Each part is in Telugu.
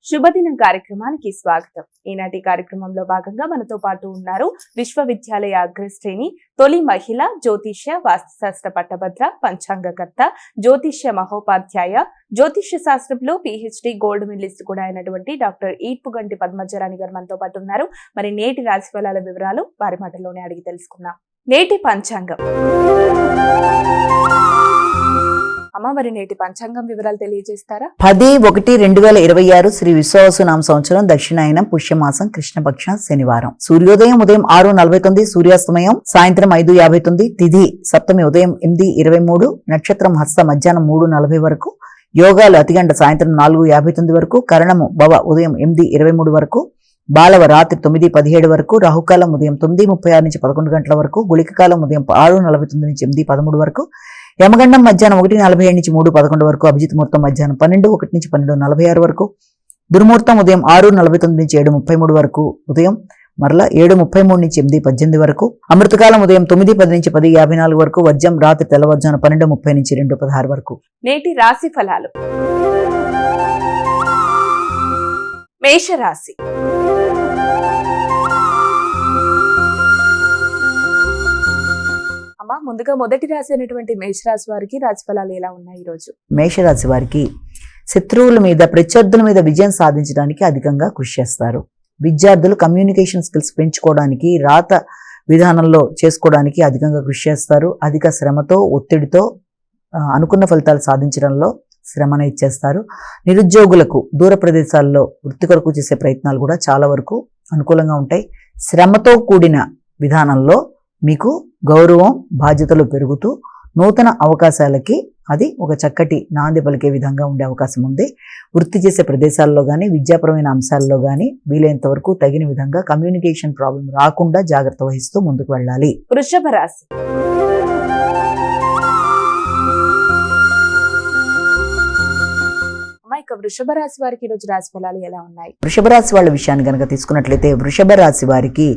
శుభదినం కార్యక్రమానికి స్వాగతం. ఈనాటి కార్యక్రమంలో భాగంగా మనతో పాటు ఉన్నారు విశ్వవిద్యాలయ అగ్రశ్రేణి తొలి మహిళ జ్యోతిష్య వాస్తుశాస్త్ర పట్టభద్ర పంచాంగకర్త జ్యోతిష్య మహోపాధ్యాయ జ్యోతిష్య శాస్త్రంలో PhD గోల్డ్ మెడలిస్ట్ కూడా అయినటువంటి డాక్టర్ ఈడ్పుగంటి పద్మజరాణి గారు మనతో పాటు ఉన్నారు. మరి నేటి రాశి ఫలాల వివరాలు వారి మాటల్లోనే అడిగి తెలుసుకుందాం. నేటి పంచాంగం. అమ్మ, మరి నేటి పంచాంగం వివరాలు తెలియజేస్తారా? 10/1/2026 శ్రీ విశ్వావసునామ సంవత్సరం దక్షిణాయనం పుష్యమాసం కృష్ణపక్ష శనివారం. సూర్యోదయం ఉదయం 6:49, సూర్యాస్తమయం సాయంత్రం 5:59, తిథి సప్తమి ఉదయం 8:23, నక్షత్రం హస్త మధ్యాహ్నం 3:40 వరకు, యోగాలు అతిగంట సాయంత్రం 4:59 వరకు, కరణము భవ ఉదయం 8:23 వరకు, బాలవ రాత్రి 9:17 వరకు, రాహుకాలం ఉదయం 9:36 నుంచి 11 గంటల వరకు, గుళిక కాలం ఉదయం 6:49 నుంచి 8:13 వరకు, యమగండం మధ్యాహ్నం 1:47 నుంచి 3:11 వరకు, అభిజిత్ ముహూర్తం మధ్యాహ్నం 12:01 నుంచి 12:46 వరకు, దుర్ముహూర్తం ఉదయం 6:49 నుంచి 7:33 వరకు, ఉదయం మరలా 7:33 నుంచి 8:18 వరకు, అమృతకాలం ఉదయం 9:10 నుంచి 10:54 వరకు, వర్జం రాత్రి తెల్లవారుజామున 12:30 నుంచి 2:16 వరకు. నేటి రాశి ఫలాలు. మేషరాశి. ముందుగా మొదటి రాశి అయినటువంటి మేషరాశి వారికి రాశి ఫలాలు ఎలా ఉన్నాయి ఈ రోజు? మేషరాశి వారికి శత్రువుల మీద ప్రత్యర్థుల మీద విజయం సాధించడానికి అధికంగా కృషి చేస్తారు. విద్యార్థులు కమ్యూనికేషన్ స్కిల్స్ పెంచుకోవడానికి, రాత విధానంలో చేసుకోవడానికి అధికంగా కృషి చేస్తారు. అధిక శ్రమతో ఒత్తిడితో అనుకున్న ఫలితాలు సాధించడంలో శ్రమను ఇచ్చేస్తారు. నిరుద్యోగులకు దూర ప్రదేశాల్లో వృత్తి కొరకు చేసే ప్రయత్నాలు కూడా చాలా వరకు అనుకూలంగా ఉంటాయి. శ్రమతో కూడిన విధానంలో మీకు గౌరవం, బాధ్యతలు పెరుగుతూ నూతన అవకాశాలకి అది ఒక చక్కటి నాంది పలికే విధంగా ఉండే అవకాశం ఉంది. వృత్తి చేసే ప్రదేశాల్లో కానీ, విద్యాపరమైన అంశాల్లో కానీ వీలైనంత వరకు తగిన విధంగా కమ్యూనికేషన్ ప్రాబ్లం రాకుండా జాగ్రత్త వహిస్తూ ముందుకు వెళ్ళాలి. వృషభ రాశి. వృషభ రాశి వారికి ఈ రోజు రాశి ఫలాలు ఎలా ఉన్నాయి? వృషభ రాశి వాళ్ళ విషయాన్ని కనుక తీసుకున్నట్లయితే, వృషభ రాశి వారికి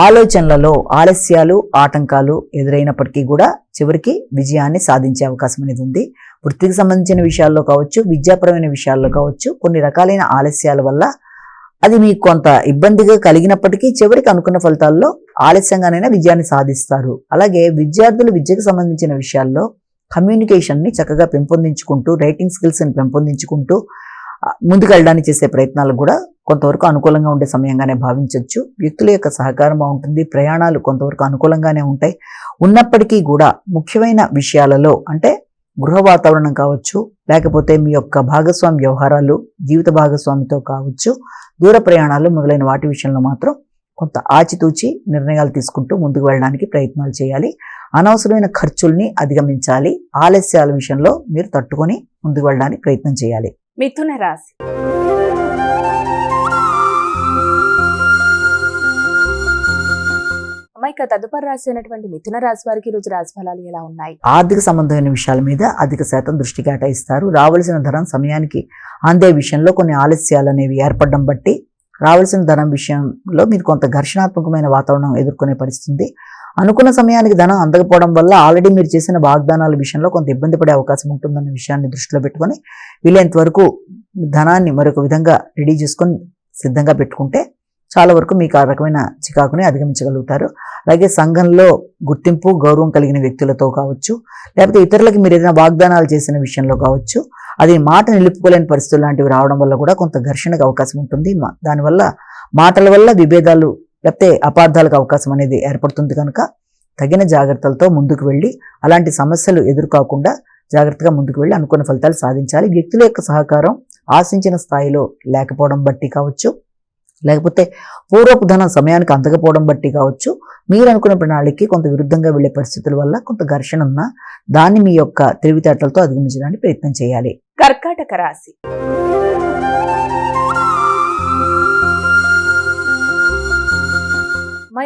ఆలోచనలలో ఆలస్యాలు, ఆటంకాలు ఎదురైనప్పటికీ కూడా చివరికి విజయాన్ని సాధించే అవకాశం అనేది ఉంది. వృత్తికి సంబంధించిన విషయాల్లో కావచ్చు, విద్యాపరమైన విషయాల్లో కావచ్చు, కొన్ని రకాలైన ఆలస్యాల వల్ల అది మీకు కొంత ఇబ్బందిగా కలిగినప్పటికీ చివరికి అనుకున్న ఫలితాల్లో ఆలస్యంగానైనా విజయాన్ని సాధిస్తారు. అలాగే విద్యార్థులు విద్యకు సంబంధించిన విషయాల్లో కమ్యూనికేషన్ని చక్కగా పెంపొందించుకుంటూ, రైటింగ్ స్కిల్స్ని పెంపొందించుకుంటూ ముందుకు వెళ్ళడానికి చేసే ప్రయత్నాలు కూడా కొంతవరకు అనుకూలంగా ఉండే సమయంగానే భావించవచ్చు. వ్యక్తుల యొక్క సహకారం బాగుంటుంది. ప్రయాణాలు కొంతవరకు అనుకూలంగానే ఉంటాయి. ఉన్నప్పటికీ కూడా ముఖ్యమైన విషయాలలో అంటే గృహ వాతావరణం కావచ్చు, లేకపోతే మీ యొక్క భాగస్వామి వ్యవహారాలు, జీవిత భాగస్వామితో కావచ్చు, దూర ప్రయాణాలు మొదలైన వాటి విషయంలో మాత్రం కొంత ఆచితూచి నిర్ణయాలు తీసుకుంటూ ముందుకు వెళ్ళడానికి ప్రయత్నాలు చేయాలి. అనవసరమైన ఖర్చుల్ని అధిగమించాలి. ఆలస్యాల విషయంలో మీరు తట్టుకొని ముందుకు వెళ్ళడానికి ప్రయత్నం చేయాలి. మిథున రాశి. ఇక తదుపరి రాశి అయినటువంటి మిథున రాశి వారికి ఈ రోజు రాశి ఫలాలు ఎలా ఉన్నాయి? ఆర్థిక సంబంధమైన విషయాల మీద అధిక శాతం దృష్టి కేటాయిస్తారు. రావాల్సిన ధనం సమయానికి అందే విషయంలో కొన్ని ఆలస్యాలు అనేవి ఏర్పడడం బట్టి రావాల్సిన ధనం విషయంలో మీరు కొంత ఘర్షణాత్మకమైన వాతావరణం ఎదుర్కొనే పరిస్థితి. అనుకున్న సమయానికి ధనం అందకపోవడం వల్ల ఆల్రెడీ మీరు చేసిన వాగ్దానాల విషయంలో కొంత ఇబ్బంది పడే అవకాశం ఉంటుందన్న విషయాన్ని దృష్టిలో పెట్టుకొని వీలైనంత వరకు ధనాన్ని మరొక విధంగా రెడీ చేసుకొని సిద్ధంగా పెట్టుకుంటే చాలా వరకు మీకు ఆ రకమైన చికాకుని అధిగమించగలుగుతారు. అలాగే సంఘంలో గుర్తింపు, గౌరవం కలిగిన వ్యక్తులతో కావచ్చు, లేకపోతే ఇతరులకి మీరు ఏదైనా వాగ్దానాలు చేసిన విషయంలో కావచ్చు, అది మాట నిలుపుకోలేని పరిస్థితులు లాంటివి రావడం వల్ల కూడా కొంత ఘర్షణకు అవకాశం ఉంటుంది. దానివల్ల మాటల వల్ల విభేదాలు లేకపోతే అపార్థాలకు అవకాశం అనేది ఏర్పడుతుంది. కనుక తగిన జాగ్రత్తలతో ముందుకు వెళ్ళి అలాంటి సమస్యలు ఎదుర్కోకుండా జాగ్రత్తగా ముందుకు వెళ్ళి అనుకున్న ఫలితాలు సాధించాలి. వ్యక్తుల యొక్క సహకారం ఆశించిన స్థాయిలో లేకపోవడం బట్టి కావచ్చు, లేకపోతే పూర్వపు ధనం సమయానికి అందకపోవడం బట్టి కావచ్చు, మీరు అనుకున్న ప్రణాళికకి కొంత విరుద్ధంగా వెళ్లే పరిస్థితుల వల్ల కొంత ఘర్షణ ఉన్నా దాన్ని మీ యొక్క తెలివితేటలతో అధిగమించడానికి ప్రయత్నం చేయాలి. కర్కాటక రాశి.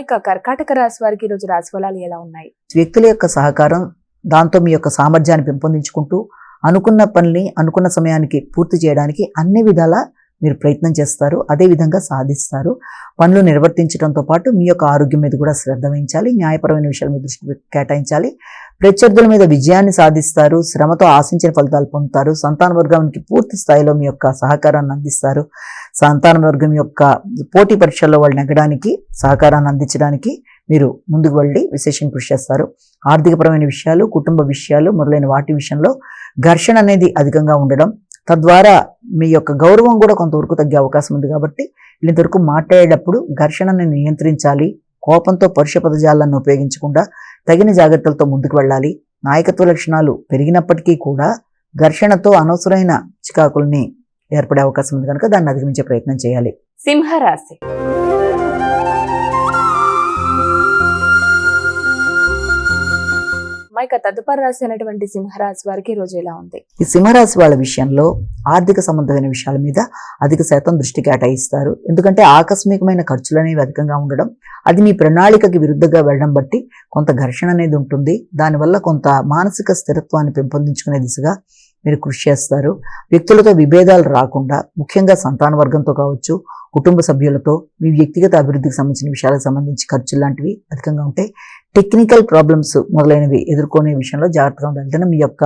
ఇక కర్కాటక రాశి వారికి ఈరోజు రాశి ఫలాలు ఎలా ఉన్నాయి? వ్యక్తుల యొక్క సహకారం, దాంతో మీ యొక్క సామర్థ్యాన్ని పెంపొందించుకుంటూ అనుకున్న పనిని అనుకున్న సమయానికి పూర్తి చేయడానికి అన్ని విధాలా మీరు ప్రయత్నం చేస్తారు. అదేవిధంగా సాధిస్తారు. పనులు నిర్వర్తించడంతో పాటు మీ యొక్క ఆరోగ్యం మీద కూడా శ్రద్ధ వహించాలి. న్యాయపరమైన విషయాల మీద దృష్టి కేటాయించాలి. ప్రత్యర్థుల మీద విజయాన్ని సాధిస్తారు, శ్రమతో ఆశించిన ఫలితాలు పొందుతారు, సంతాన వర్గానికి పూర్తి స్థాయిలో మీ యొక్క సహకారాన్ని అందిస్తారు, సంతాన వర్గం యొక్క పోటీ పరీక్షల్లో వాళ్ళు నెగ్గడానికి సహకారాన్ని అందించడానికి మీరు ముందుకు వెళ్ళి విశేషంగా కృషి చేస్తారు. ఆర్థికపరమైన విషయాలు, కుటుంబ విషయాలు మొదలైన వాటి విషయంలో ఘర్షణ అనేది అధికంగా ఉండడం, తద్వారా మీ యొక్క గౌరవం కూడా కొంతవరకు తగ్గే అవకాశం ఉంది. కాబట్టి ఇంతవరకు మాట్లాడేటప్పుడు ఘర్షణని నియంత్రించాలి. కోపంతో పరుష పదజాలను ఉపయోగించకుండా తగిన జాగ్రత్తలతో ముందుకు వెళ్ళాలి. నాయకత్వ లక్షణాలు పెరిగినప్పటికీ కూడా ఘర్షణతో అనవసరమైన చికాకుల్ని ఏర్పడే అవకాశం ఉంది కనుక దాన్ని అధిగమించే ప్రయత్నం చేయాలి. సింహరాశి. మైక తదుపరి రాశి అయినటువంటి సింహరాశి వారికి ఈ రోజు ఎలా ఉంది? ఈ సింహరాశి వాళ్ళ విషయంలో ఆర్థిక సంబంధమైన విషయాల మీద అధిక శాతం దృష్టి కేటాయిస్తారు. ఎందుకంటే ఆకస్మికమైన ఖర్చులు అనేవి అధికంగా ఉండడం, అది మీ ప్రణాళికకి విరుద్ధంగా వెళ్ళడం బట్టి కొంత ఘర్షణ అనేది ఉంటుంది. దానివల్ల కొంత మానసిక స్థిరత్వాన్ని పెంపొందించుకునే దిశగా మీరు కృషి చేస్తారు. వ్యక్తులతో విభేదాలు రాకుండా, ముఖ్యంగా సంతాన వర్గంతో కావచ్చు, కుటుంబ సభ్యులతో, మీ వ్యక్తిగత అభివృద్ధికి సంబంధించిన విషయాలకు సంబంధించి ఖర్చులు లాంటివి అధికంగా ఉంటాయి. టెక్నికల్ ప్రాబ్లమ్స్ మొదలైనవి ఎదుర్కొనే విషయంలో జాగ్రత్తగా ఉండాలి. మీ యొక్క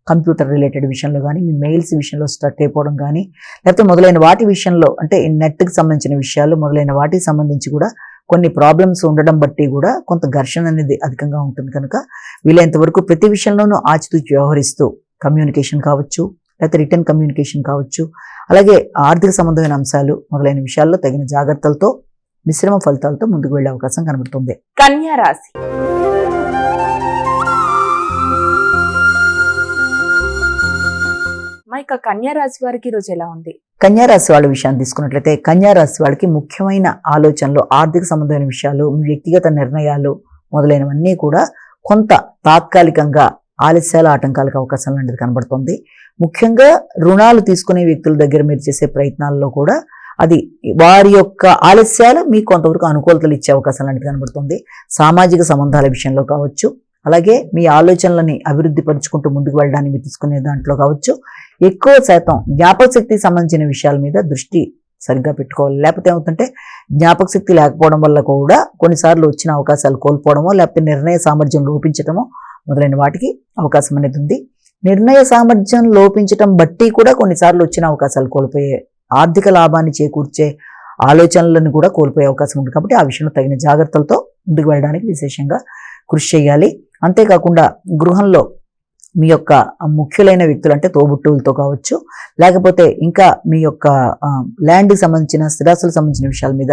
కంప్యూటర్ రిలేటెడ్ విషయంలో కానీ, మీ మెయిల్స్ విషయంలో స్టక్ అయిపోవడం కానీ, లేకపోతే మొదలైన వాటి విషయంలో అంటే నెట్కి సంబంధించిన విషయాలు మొదలైన వాటికి సంబంధించి కూడా కొన్ని ప్రాబ్లమ్స్ ఉండడం బట్టి కూడా కొంత ఘర్షణ అనేది అధికంగా ఉంటుంది. కనుక వీలైనంత వరకు ప్రతి విషయంలోనూ ఆచితూచి వ్యవహరిస్తూ కమ్యూనికేషన్ కావచ్చు, లేకపోతే రిటర్న్ కమ్యూనికేషన్ కావచ్చు, అలాగే ఆర్థిక సంబంధమైన అంశాలు మొదలైన విషయాల్లో తగిన జాగ్రత్తలతో మిశ్రమ ఫలితాలతో ముందుకు వెళ్లే అవకాశం కనబడుతుంది. కన్యా రాశి. మైక కన్యా రాశి వారికి ఈ రోజు ఎలా ఉంది? కన్యా రాశి వాళ్ళ విషయాన్ని తీసుకున్నట్లయితే కన్యా రాశి వాళ్ళకి ముఖ్యమైన ఆలోచనలు, ఆర్థిక సంబంధమైన విషయాలు, వ్యక్తిగత నిర్ణయాలు మొదలైనవన్నీ కూడా కొంత తాత్కాలికంగా ఆలస్యాల ఆటంకాలకు అవకాశం లాంటిది కనబడుతుంది. ముఖ్యంగా రుణాలు తీసుకునే వ్యక్తుల దగ్గర మీరు చేసే ప్రయత్నాల్లో కూడా అది వారి యొక్క ఆలస్యాలు మీకు కొంతవరకు అనుకూలతలు ఇచ్చే అవకాశం లాంటిది కనబడుతుంది. సామాజిక సంబంధాల విషయంలో కావచ్చు, అలాగే మీ ఆలోచనలని అభివృద్ధి పరుచుకుంటూ ముందుకు వెళ్ళడానికి మీరు తీసుకునే దాంట్లో కావచ్చు, ఎక్కువ శాతం జ్ఞాపక శక్తికి సంబంధించిన విషయాల మీద దృష్టి సరిగ్గా పెట్టుకోవాలి. లేకపోతే ఏమవుతుంటే జ్ఞాపక శక్తి లేకపోవడం వల్ల కూడా కొన్నిసార్లు వచ్చిన అవకాశాలు కోల్పోవడమో, లేకపోతే నిర్ణయ సామర్థ్యం లోపించడమో మొదలైన వాటికి అవకాశం అనేది ఉంది. నిర్ణయ సామర్థ్యం లోపించడం బట్టి కూడా కొన్నిసార్లు వచ్చిన అవకాశాలు కోల్పోయే, ఆర్థిక లాభాన్ని చేకూర్చే ఆలోచనలను కూడా కోల్పోయే అవకాశం ఉంది. కాబట్టి ఆ విషయంలో తగిన జాగ్రత్తలతో ముందుకు వెళ్ళడానికి విశేషంగా కృషి చేయాలి. అంతేకాకుండా గృహంలో మీ యొక్క ముఖ్యులైన వ్యక్తులు అంటే తోబుట్టువులతో కావచ్చు, లేకపోతే ఇంకా మీ యొక్క ల్యాండ్కి సంబంధించిన స్థిరాస్తులకు సంబంధించిన విషయాల మీద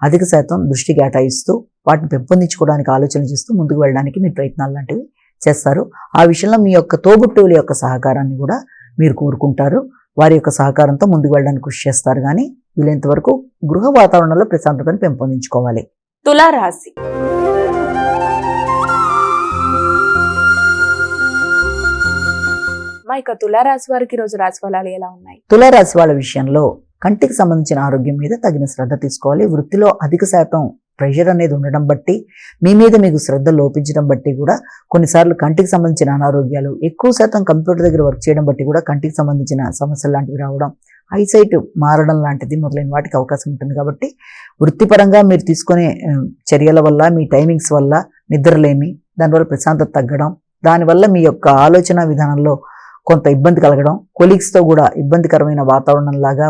అధిక శాతం దృష్టి కేటాయిస్తూ వాటిని పెంపొందించుకోవడానికి ఆలోచన చేస్తూ ముందుకు వెళ్ళడానికి మీ ప్రయత్నాలు లాంటివి చేస్తారు. ఆ విషయంలో మీ యొక్క తోబుట్టువుల యొక్క సహకారాన్ని కూడా మీరు కోరుకుంటారు. వారి యొక్క సహకారంతో ముందుకు వెళ్ళడానికి కృషి చేస్తారు. కానీ వీలైనంత వరకు గృహ వాతావరణంలో ప్రశాంతతను పెంపొందించుకోవాలి. తులారాశి. మైక తులారాశి వారికి రోజు రాశి ఫలాలు ఎలా ఉన్నాయి? తులారాశి వాళ్ళ విషయంలో కంటికి సంబంధించిన ఆరోగ్యం మీద తగిన శ్రద్ధ తీసుకోవాలి. వృత్తిలో అధిక శాతం ప్రెషర్ అనేది ఉండడం బట్టి, మీ మీద మీకు శ్రద్ధ లోపించడం బట్టి కూడా కొన్నిసార్లు కంటికి సంబంధించిన అనారోగ్యాలు, ఎక్కువ శాతం కంప్యూటర్ దగ్గర వర్క్ చేయడం బట్టి కూడా కంటికి సంబంధించిన సమస్యలు లాంటివి రావడం, ఐసైట్ మారడం లాంటిది మొదలైన వాటికి అవకాశం ఉంటుంది. కాబట్టి వృత్తిపరంగా మీరు తీసుకునే చర్యల వల్ల, మీ టైమింగ్స్ వల్ల నిద్రలేమి, దానివల్ల ప్రశాంతత తగ్గడం, దానివల్ల మీ యొక్క ఆలోచన విధానంలో కొంత ఇబ్బంది కలగడం, కొలీగ్స్తో కూడా ఇబ్బందికరమైన వాతావరణం లాగా,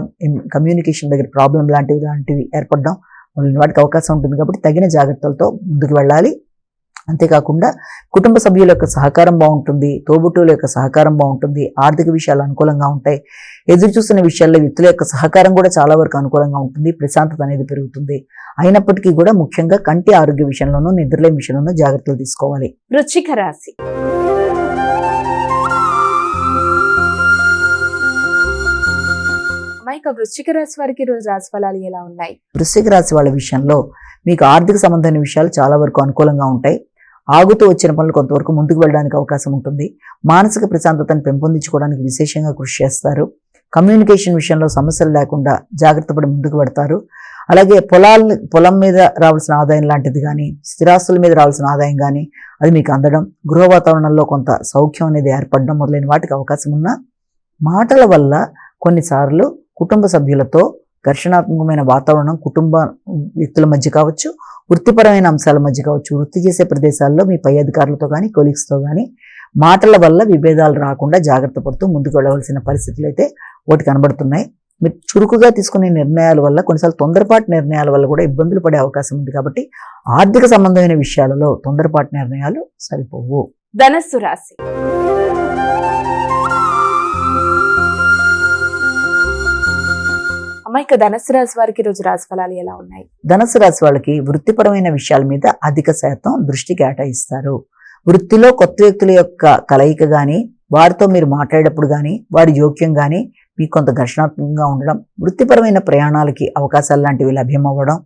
కమ్యూనికేషన్ దగ్గర ప్రాబ్లం లాంటివి ఏర్పడడం మొదలైన వాటికి అవకాశం ఉంటుంది. కాబట్టి తగిన జాగ్రత్తలతో ముందుకు వెళ్ళాలి. అంతేకాకుండా కుటుంబ సభ్యుల యొక్క సహకారం బాగుంటుంది, తోబుట్టువుల యొక్క సహకారం బాగుంటుంది, ఆర్థిక విషయాలు అనుకూలంగా ఉంటాయి. ఎదురు చూస్తున్న విషయాల్లో వ్యక్తుల యొక్క సహకారం కూడా చాలా వరకు అనుకూలంగా ఉంటుంది. ప్రశాంతత అనేది పెరుగుతుంది. అయినప్పటికీ కూడా ముఖ్యంగా కంటి ఆరోగ్య విషయంలోనూ, నిద్రలేని విషయంలోనూ జాగ్రత్తలు తీసుకోవాలి. వృశ్చిక రాశి. మైక వృశ్చిక రాశి వారికి రోజు రాశి ఫలాలు ఎలా ఉన్నాయి? వృశ్చిక రాశి వాళ్ళ విషయంలో మీకు ఆర్థిక సంబంధమైన విషయాలు చాలా వరకు అనుకూలంగా ఉంటాయి. ఆగుతూ వచ్చిన పనులు కొంతవరకు ముందుకు వెళ్ళడానికి అవకాశం ఉంటుంది. మానసిక ప్రశాంతతను పెంపొందించుకోవడానికి విశేషంగా కృషి చేస్తారు. కమ్యూనికేషన్ విషయంలో సమస్యలు లేకుండా జాగ్రత్త పడి ముందుకు పెడతారు. అలాగే పొలం మీద రావాల్సిన ఆదాయం లాంటిది కానీ, స్థిరాస్తుల మీద రావాల్సిన ఆదాయం కానీ అది మీకు అందడం, గృహ వాతావరణంలో కొంత సౌఖ్యం అనేది ఏర్పడడం మొదలైన వాటికి అవకాశం ఉన్న మాటల వల్ల కొన్నిసార్లు కుటుంబ సభ్యులతో ఘర్షణాత్మకమైన వాతావరణం కుటుంబ వ్యక్తుల మధ్య కావచ్చు, వృత్తిపరమైన అంశాల మధ్య కావచ్చు, వృత్తి చేసే ప్రదేశాల్లో మీ పై అధికారులతో కానీ కొలీగ్స్తో కానీ మాటల వల్ల విభేదాలు రాకుండా జాగ్రత్త పడుతూ ముందుకు వెళ్ళవలసిన పరిస్థితులు అయితే ఒకటి కనబడుతున్నాయి. మీరు చురుకుగా తీసుకునే నిర్ణయాల వల్ల, కొన్నిసార్లు తొందరపాటు నిర్ణయాల వల్ల కూడా ఇబ్బందులు పడే అవకాశం ఉంది. కాబట్టి ఆర్థిక సంబంధమైన విషయాలలో తొందరపాటు నిర్ణయాలు సరిపోవు. ధనస్సు రాశి. అమ్మాయిక ధనస్సు రాశి వారికి రోజు రాశి ఫలాలు ఎలా ఉన్నాయి? ధనస్సు రాశి వాళ్ళకి వృత్తిపరమైన విషయాల మీద అధిక శాతం దృష్టి కేటాయిస్తారు. వృత్తిలో కొత్త వ్యక్తుల యొక్క కలయిక కానీ, వారితో మీరు మాట్లాడేటప్పుడు కానీ, వారి జోక్యం కానీ మీకు కొంత ఘర్షణాత్మకంగా ఉండడం, వృత్తిపరమైన ప్రయాణాలకి అవకాశాలు లాంటివి లభ్యమవ్వడం,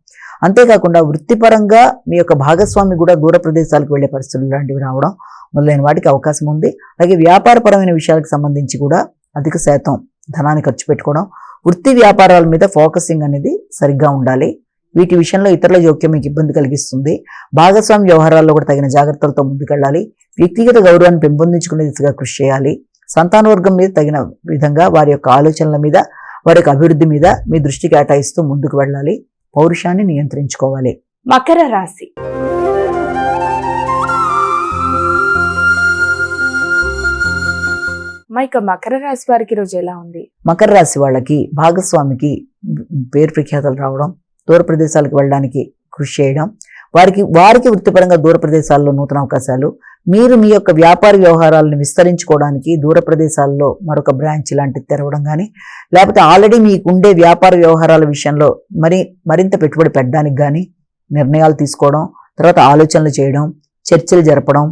అంతేకాకుండా వృత్తిపరంగా మీ యొక్క భాగస్వామి కూడా దూర ప్రదేశాలకు వెళ్లే పరిస్థితులు లాంటివి రావడం మొదలైన వాటికి అవకాశం ఉంది. అలాగే వ్యాపారపరమైన విషయాలకు సంబంధించి కూడా అధిక శాతం ధనాన్ని ఖర్చు పెట్టుకోవడం, వృత్తి వ్యాపారాల మీద ఫోకసింగ్ అనేది సరిగ్గా ఉండాలి. వీటి విషయంలో ఇతరుల జోక్యం మీకు ఇబ్బంది కలిగిస్తుంది. భాగస్వామి వ్యవహారాల్లో కూడా తగిన జాగ్రత్తలతో ముందుకెళ్ళాలి. వ్యక్తిగత గౌరవాన్ని పెంపొందించుకునే దిశగా కృషి చేయాలి. సంతానవర్గం మీద తగిన విధంగా వారి యొక్క ఆలోచనల మీద, వారి యొక్క అభివృద్ధి మీద మీ దృష్టి కేటాయిస్తూ ముందుకు వెళ్ళాలి. పౌరుషాన్ని నియంత్రించుకోవాలి. మకర రాశి. మైక మకర రాశి వారికి రోజు ఎలా ఉంది? మకర రాశి వాళ్ళకి భాగస్వామికి పేరు ప్రఖ్యాతలు రావడం, దూర ప్రదేశాలకు వెళ్ళడానికి కృషి చేయడం, వారికి వృత్తిపరంగా దూర ప్రదేశాల్లో నూతన అవకాశాలు, మీరు మీ యొక్క వ్యాపార వ్యవహారాలను విస్తరించుకోవడానికి దూర ప్రదేశాల్లో మరొక బ్రాంచ్ లాంటిది తెరవడం కానీ, లేకపోతే ఆల్రెడీ మీకు ఉండే వ్యాపార వ్యవహారాల విషయంలో మరింత పెట్టుబడి పెట్టడానికి కానీ నిర్ణయాలు తీసుకోవడం, తర్వాత ఆలోచనలు చేయడం, చర్చలు జరపడం,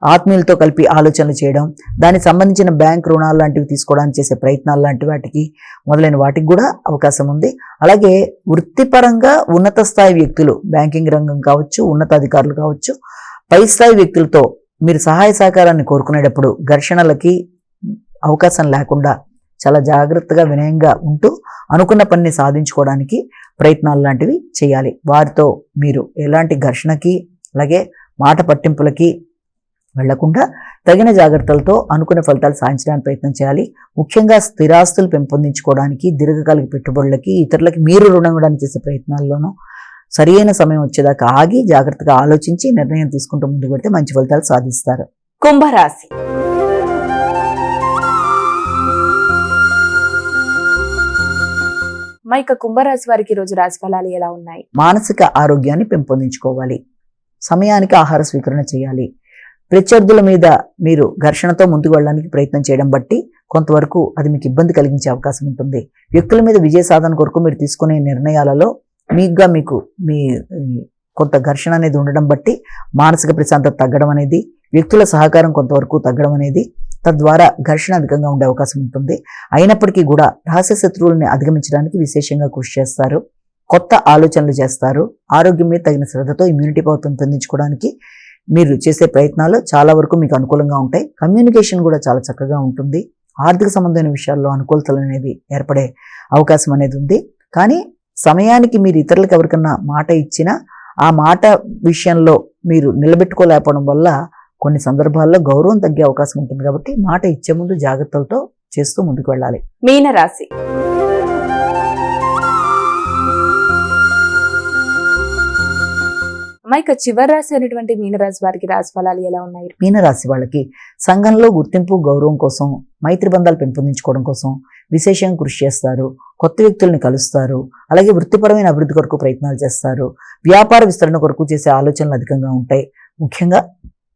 ఆత్మీయులతో కలిపి ఆలోచనలు చేయడం, దానికి సంబంధించిన బ్యాంక్ రుణాలు లాంటివి తీసుకోవడానికి చేసే ప్రయత్నాలు లాంటి వాటికి మొదలైన వాటికి కూడా అవకాశం ఉంది. అలాగే వృత్తిపరంగా ఉన్నత స్థాయి వ్యక్తులు, బ్యాంకింగ్ రంగం కావచ్చు, ఉన్నతాధికారులు కావచ్చు, పై స్థాయి వ్యక్తులతో మీరు సహాయ సహకారాన్ని కోరుకునేటప్పుడు ఘర్షణలకి అవకాశం లేకుండా చాలా జాగ్రత్తగా వినయంగా ఉంటూ అనుకున్న పనిని సాధించుకోవడానికి ప్రయత్నాలు లాంటివి చేయాలి. వారితో మీరు ఎలాంటి ఘర్షణకి అలాగే మాట పట్టింపులకి వెళ్లకుండా తగిన జాగ్రత్తలతో అనుకున్న ఫలితాలు సాధించడానికి ప్రయత్నం చేయాలి. ముఖ్యంగా స్థిరాస్తులు పెంపొందించుకోవడానికి, దీర్ఘకాలిక పెట్టుబడులకి, ఇతరులకి మీరు రుణం ఇవ్వడానికి చేసే ప్రయత్నాల్లోనూ సరియైన సమయం వచ్చేదాకా ఆగి జాగ్రత్తగా ఆలోచించి నిర్ణయం తీసుకుంటూ ముందుకు పెడితే మంచి ఫలితాలు సాధిస్తారు. కుంభరాశి. మైక కుంభరాశి వారికి రోజు రాశి ఫలాలు ఎలా ఉన్నాయి? మానసిక ఆరోగ్యాన్ని పెంపొందించుకోవాలి. సమయానికి ఆహార స్వీకరణ చేయాలి. ప్రత్యర్థుల మీద మీరు ఘర్షణతో ముందుకు వెళ్ళడానికి ప్రయత్నం చేయడం బట్టి కొంతవరకు అది మీకు ఇబ్బంది కలిగించే అవకాశం ఉంటుంది. వ్యక్తుల మీద విజయ సాధన కొరకు మీరు తీసుకునే నిర్ణయాలలో మీకు కొంత ఘర్షణ అనేది ఉండడం బట్టి మానసిక ప్రశాంతత తగ్గడం అనేది, వ్యక్తుల సహకారం కొంతవరకు తగ్గడం అనేది, తద్వారా ఘర్షణ అధికంగా ఉండే అవకాశం ఉంటుంది. అయినప్పటికీ కూడా రహస్య శత్రువుల్ని అధిగమించడానికి విశేషంగా కృషి చేస్తారు. కొత్త ఆలోచనలు చేస్తారు. ఆరోగ్యం మీద తగిన శ్రద్ధతో ఇమ్యూనిటీ పవర్ పెంపొందించుకోవడానికి మీరు చేసే ప్రయత్నాలు చాలా వరకు మీకు అనుకూలంగా ఉంటాయి. కమ్యూనికేషన్ కూడా చాలా చక్కగా ఉంటుంది. ఆర్థిక సంబంధమైన విషయాల్లో అనుకూలతలు అనేవి ఏర్పడే అవకాశం అనేది ఉంది. కానీ సమయానికి మీరు ఇతరులకు ఎవరికన్నా మాట ఇచ్చినా ఆ మాట విషయంలో మీరు నిలబెట్టుకోలేకపోవడం వల్ల కొన్ని సందర్భాల్లో గౌరవం తగ్గే అవకాశం ఉంటుంది. కాబట్టి మాట ఇచ్చే ముందు జాగ్రత్తలతో చేస్తూ ముందుకు వెళ్ళాలి. మీనరాశి. మైక చివరి రాశి అయినటువంటి మీనరాశి వారికి రాశి ఫలాలు ఎలా ఉన్నాయి? మీనరాశి వాళ్ళకి సంఘంలో గుర్తింపు, గౌరవం కోసం, మైత్రి బంధాలు పెంపొందించుకోవడం కోసం విశేషంగా కృషి చేస్తారు. కొత్త వ్యక్తుల్ని కలుస్తారు. అలాగే వృత్తిపరమైన అభివృద్ధి కొరకు ప్రయత్నాలు చేస్తారు. వ్యాపార విస్తరణ కొరకు చేసే ఆలోచనలు అధికంగా ఉంటాయి. ముఖ్యంగా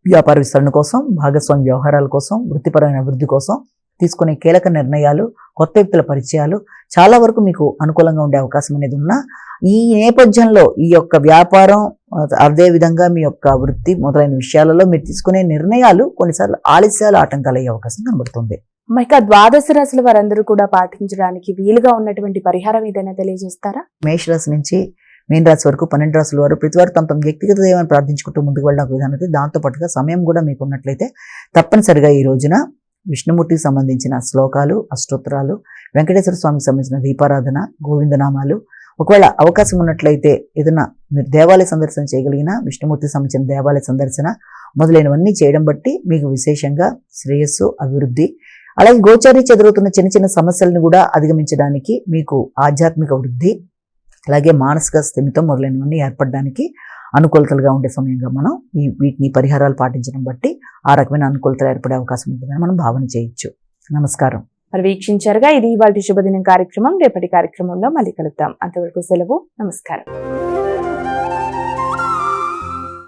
వ్యాపార విస్తరణ కోసం, భాగస్వామి వ్యవహారాల కోసం, వృత్తిపరమైన అభివృద్ధి కోసం తీసుకునే కీలక నిర్ణయాలు, కొత్త వ్యక్తుల పరిచయాలు చాలా వరకు మీకు అనుకూలంగా ఉండే అవకాశం అనేది ఉన్నా, ఈ నేపథ్యంలో ఈ యొక్క వ్యాపారం, అదేవిధంగా మీ యొక్క వృత్తి మొదలైన విషయాలలో మీరు తీసుకునే నిర్ణయాలు కొన్నిసార్లు ఆలస్యాలు, ఆటంకాలు అయ్యే అవకాశం కనబడుతుంది. మైక ద్వాదశ రాశుల వారందరూ కూడా పాటించడానికి వీలుగా ఉన్నటువంటి పరిహారం ఏదైనా తెలియజేస్తారా? మేషరాశి నుంచి మీన రాశి వరకు 12 రాశుల వారు ప్రతి వారు తమ వ్యక్తిగత దైవాన్ని ప్రార్థించుకుంటూ ముందుకు వెళ్ళడం విధానం అయితే, దాంతో పాటుగా సమయం కూడా మీకు ఉన్నట్లయితే తప్పనిసరిగా ఈ రోజున విష్ణుమూర్తికి సంబంధించిన శ్లోకాలు, అష్టోత్తరాలు, వెంకటేశ్వర స్వామికి సంబంధించిన దీపారాధన, గోవిందనామాలు, ఒకవేళ అవకాశం ఉన్నట్లయితే ఏదైనా మీరు దేవాలయ సందర్శన చేయగలిగిన, విష్ణుమూర్తికి సంబంధించిన దేవాలయ సందర్శన మొదలైనవన్నీ చేయడం బట్టి మీకు విశేషంగా శ్రేయస్సు, అభివృద్ధి, అలాగే గోచారీ ఎదురవుతున్న చిన్న చిన్న సమస్యలను కూడా అధిగమించడానికి మీకు ఆధ్యాత్మిక వృద్ధి, అలాగే మానసిక స్థిమితం మొదలైనవన్నీ ఏర్పడడానికి అనుకూలతలుగా ఉండే సమయంగా మనం వీటిని పరిహారాలు పాటించడం బట్టి ఆ రకమైన అనుకూలతలు ఏర్పడే అవకాశం ఉంటుందని మనం భావన చేయొచ్చు. నమస్కారం. మరి వీక్షించారుగా, ఇది ఇవాళ శుభదినం కార్యక్రమం. రేపటి కార్యక్రమంలో మళ్ళీ కలుద్దాం. అంతవరకు సెలవు. నమస్కారం.